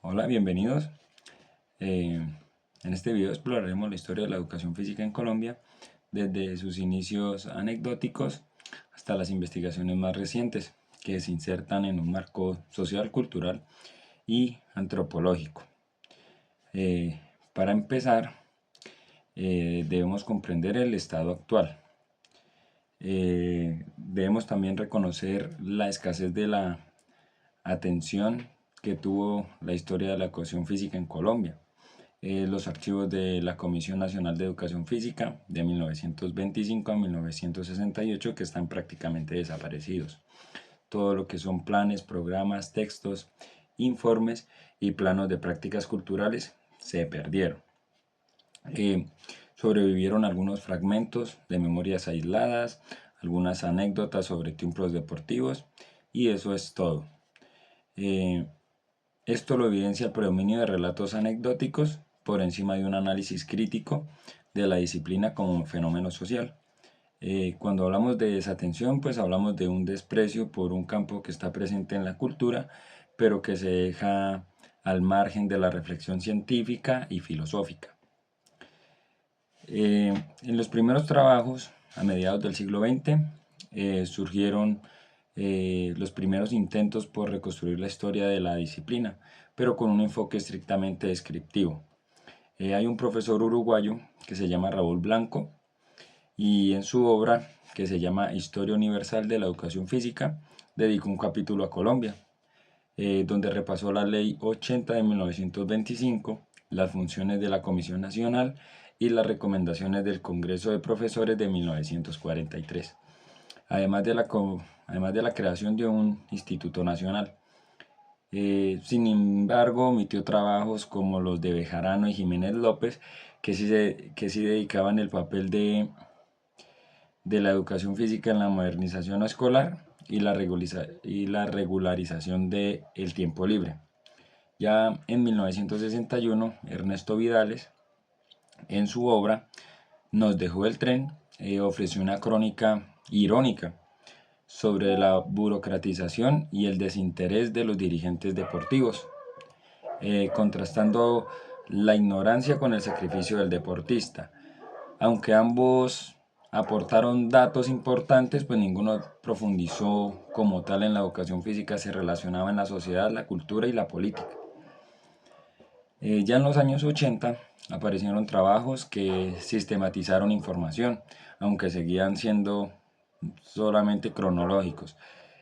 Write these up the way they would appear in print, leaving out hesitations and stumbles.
Hola, bienvenidos. En este video exploraremos la historia de la educación física en Colombia, desde sus inicios anecdóticos hasta las investigaciones más recientes, que se insertan en un marco social, cultural y antropológico. Para empezar, debemos comprender el estado actual. Debemos también reconocer la escasez de la atención que tuvo la historia de la educación física en Colombia. Los archivos de la Comisión Nacional de Educación Física de 1925 a 1968 que están prácticamente desaparecidos. Todo lo que son planes, programas, textos, informes y planos de prácticas culturales se perdieron. Sobrevivieron algunos fragmentos de memorias aisladas, algunas anécdotas sobre triunfos deportivos y eso es todo. Esto lo evidencia el predominio de relatos anecdóticos por encima de un análisis crítico de la disciplina como un fenómeno social. Cuando hablamos de desatención, pues hablamos de un desprecio por un campo que está presente en la cultura, pero que se deja al margen de la reflexión científica y filosófica. En los primeros trabajos, a mediados del siglo XX, surgieron los primeros intentos por reconstruir la historia de la disciplina, pero con un enfoque estrictamente descriptivo. Hay un profesor uruguayo que se llama Raúl Blanco y en su obra, que se llama Historia Universal de la Educación Física, dedicó un capítulo a Colombia, donde repasó la Ley 80 de 1925, las funciones de la Comisión Nacional y las recomendaciones del Congreso de Profesores de 1943, además de la creación de un Instituto Nacional. Sin embargo, omitió trabajos como los de Bejarano y Jiménez López, que sí dedicaban el papel de la educación física en la modernización escolar y la regularización del tiempo libre. Ya en 1961, Ernesto Vidales, en su obra Nos dejó el tren, ofreció una crónica irónica sobre la burocratización y el desinterés de los dirigentes deportivos, contrastando la ignorancia con el sacrificio del deportista. Aunque ambos aportaron datos importantes, pues ninguno profundizó como tal en la educación física, se relacionaba en la sociedad, la cultura y la política. Ya en los años 80 aparecieron trabajos que sistematizaron información, aunque seguían siendo solamente cronológicos.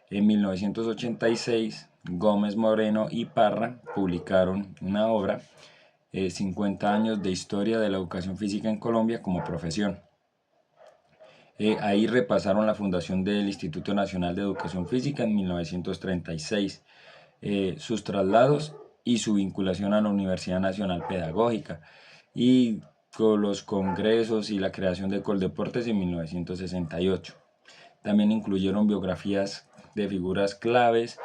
En 1986, Gómez Moreno y Parra publicaron una obra, 50 años de historia de la educación física en Colombia como profesión. Ahí repasaron la fundación del Instituto Nacional de Educación Física en 1936, sus traslados y su vinculación a la Universidad Nacional Pedagógica y con los congresos y la creación de Coldeportes en 1968. También incluyeron biografías de figuras claves,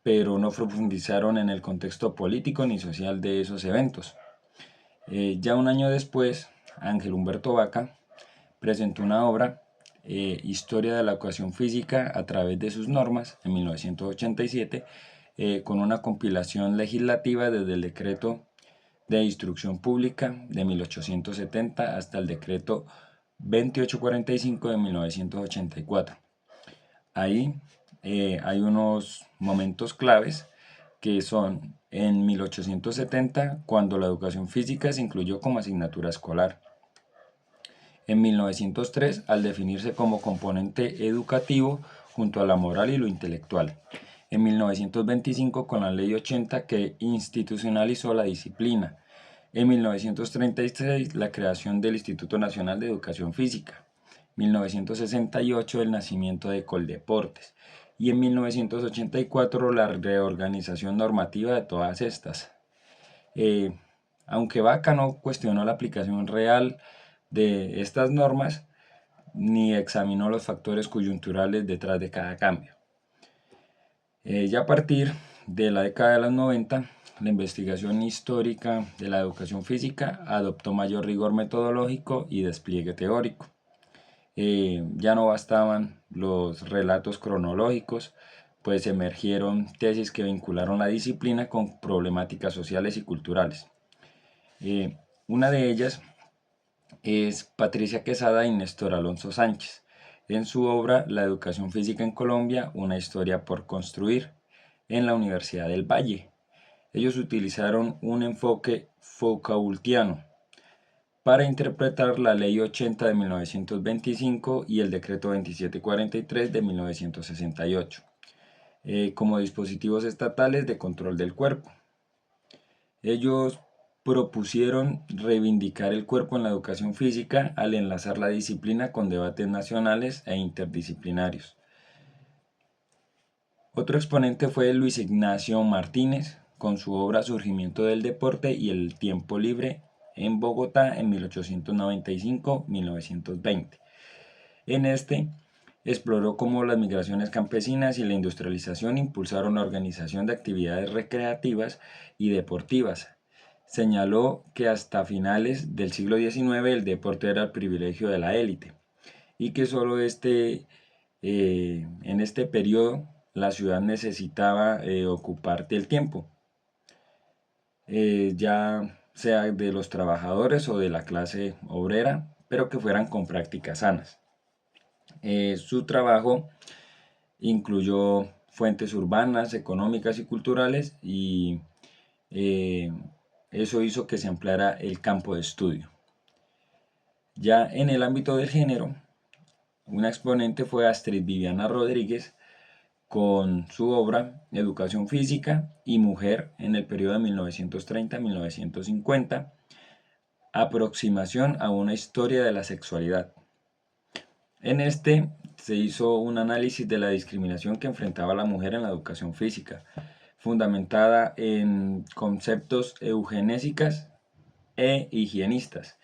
pero no profundizaron en el contexto político ni social de esos eventos. Ya un año después, Ángel Humberto Vaca presentó una obra, Historia de la Educación Física a través de sus normas, en 1987, con una compilación legislativa desde el decreto de instrucción pública de 1870 hasta el decreto 2845 de 1984. Ahí hay unos momentos claves que son en 1870, cuando la educación física se incluyó como asignatura escolar. En 1903, al definirse como componente educativo junto a la moral y lo intelectual. En 1925, con la Ley 80 que institucionalizó la disciplina. En 1936, la creación del Instituto Nacional de Educación Física. 1968, el nacimiento de Coldeportes. Y en 1984, la reorganización normativa de todas estas. Aunque Vaca no cuestionó la aplicación real de estas normas, ni examinó los factores coyunturales detrás de cada cambio. Ya a partir de la década de los 90, la investigación histórica de la educación física adoptó mayor rigor metodológico y despliegue teórico. Ya no bastaban los relatos cronológicos pues emergieron tesis que vincularon la disciplina con problemáticas sociales y culturales. Una de ellas es Patricia Quesada y Néstor Alonso Sánchez, en su obra La educación física en Colombia, una historia por construir, en la Universidad del Valle. Ellos utilizaron un enfoque Foucaultiano para interpretar la Ley 80 de 1925 y el Decreto 2743 de 1968 como dispositivos estatales de control del cuerpo. Ellos propusieron reivindicar el cuerpo en la educación física al enlazar la disciplina con debates nacionales e interdisciplinarios. Otro exponente fue Luis Ignacio Martínez, con su obra Surgimiento del deporte y el tiempo libre en Bogotá en 1895-1920. En este, exploró cómo las migraciones campesinas y la industrialización impulsaron la organización de actividades recreativas y deportivas. Señaló que hasta finales del siglo XIX el deporte era el privilegio de la élite y que solo en este periodo la ciudad necesitaba ocupar el tiempo, ya sea de los trabajadores o de la clase obrera, pero que fueran con prácticas sanas. Su trabajo incluyó fuentes urbanas, económicas y culturales y eso hizo que se ampliara el campo de estudio. Ya en el ámbito del género, una exponente fue Astrid Viviana Rodríguez con su obra Educación Física y Mujer en el periodo de 1930-1950, aproximación a una historia de la sexualidad. En este se hizo un análisis de la discriminación que enfrentaba la mujer en la educación física, fundamentada en conceptos eugenésicas e higienistas,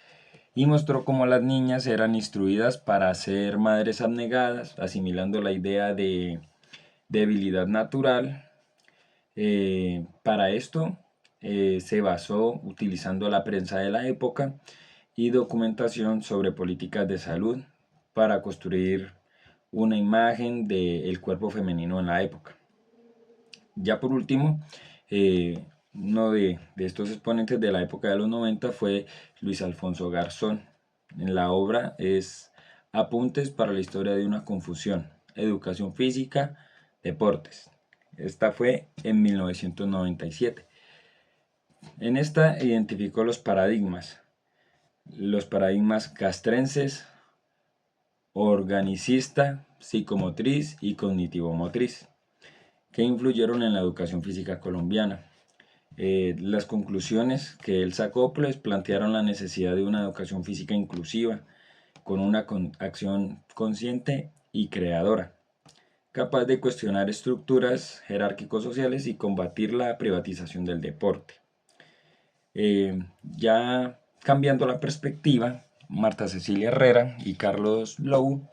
y mostró cómo las niñas eran instruidas para ser madres abnegadas, asimilando la idea de debilidad natural. Para esto se basó utilizando la prensa de la época y documentación sobre políticas de salud para construir una imagen del cuerpo femenino en la época. Ya por último, uno de estos exponentes de la época de los 90 fue Luis Alfonso Garzón. En la obra es Apuntes para la historia de una confusión, educación física, deportes. Esta fue en 1997. En esta identificó los paradigmas castrenses, organicista, psicomotriz y cognitivo-motriz, que influyeron en la educación física colombiana. Las conclusiones que él sacó pues, plantearon la necesidad de una educación física inclusiva, con una acción consciente y creadora, capaz de cuestionar estructuras jerárquicos sociales y combatir la privatización del deporte. Ya cambiando la perspectiva, Marta Cecilia Herrera y Carlos Lowe,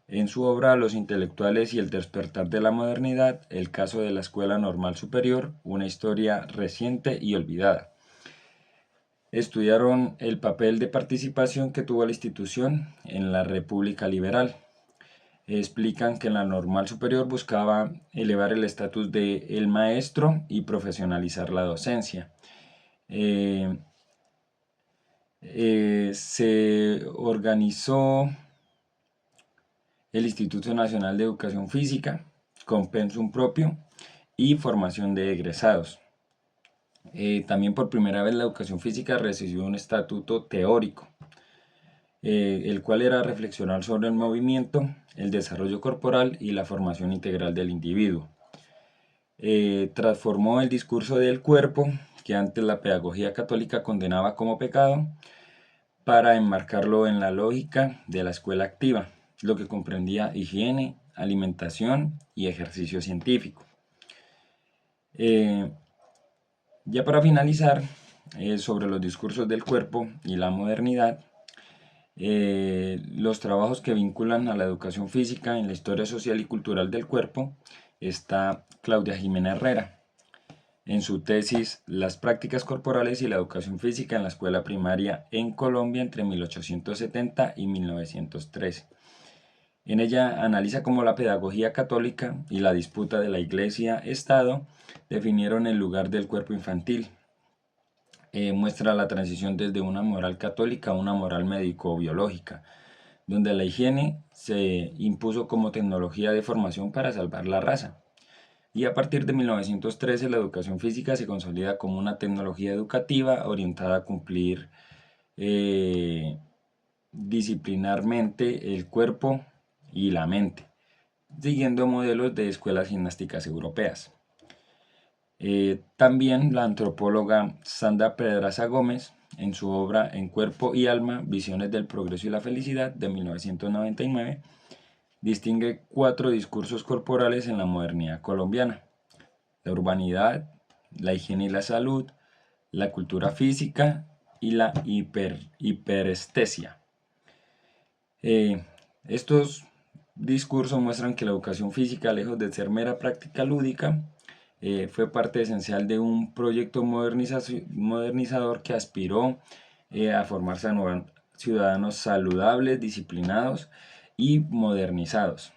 en su obra Los intelectuales y el despertar de la modernidad, el caso de la Escuela Normal Superior, una historia reciente y olvidada. Estudiaron el papel de participación que tuvo la institución en la República Liberal. Explican que la Normal Superior buscaba elevar el estatus del maestro y profesionalizar la docencia. Se organizó el Instituto Nacional de Educación Física con pensum propio y formación de egresados. También por primera vez la educación física recibió un estatuto teórico, el cual era reflexionar sobre el movimiento, el desarrollo corporal y la formación integral del individuo. Transformó el discurso del cuerpo, que antes la pedagogía católica condenaba como pecado, para enmarcarlo en la lógica de la escuela activa, lo que comprendía higiene, alimentación y ejercicio científico. Ya para finalizar, sobre los discursos del cuerpo y la modernidad, los trabajos que vinculan a la educación física en la historia social y cultural del cuerpo está Claudia Jimena Herrera, en su tesis Las prácticas corporales y la educación física en la escuela primaria en Colombia entre 1870 y 1913. En ella analiza cómo la pedagogía católica y la disputa de la Iglesia-Estado definieron el lugar del cuerpo infantil. Muestra la transición desde una moral católica a una moral médico-biológica, donde la higiene se impuso como tecnología de formación para salvar la raza. Y a partir de 1913 la educación física se consolida como una tecnología educativa orientada a cumplir disciplinarmente el cuerpo y la mente, siguiendo modelos de escuelas gimnásticas europeas. También la antropóloga Sandra Pedraza Gómez, en su obra En Cuerpo y Alma, Visiones del Progreso y la Felicidad, de 1999, distingue 4 discursos corporales en la modernidad colombiana: la urbanidad, la higiene y la salud, la cultura física y la hiperestesia. Estos discursos muestran que la educación física, lejos de ser mera práctica lúdica, fue parte esencial de un proyecto modernizador que aspiró a formarse a ciudadanos saludables, disciplinados y modernizados.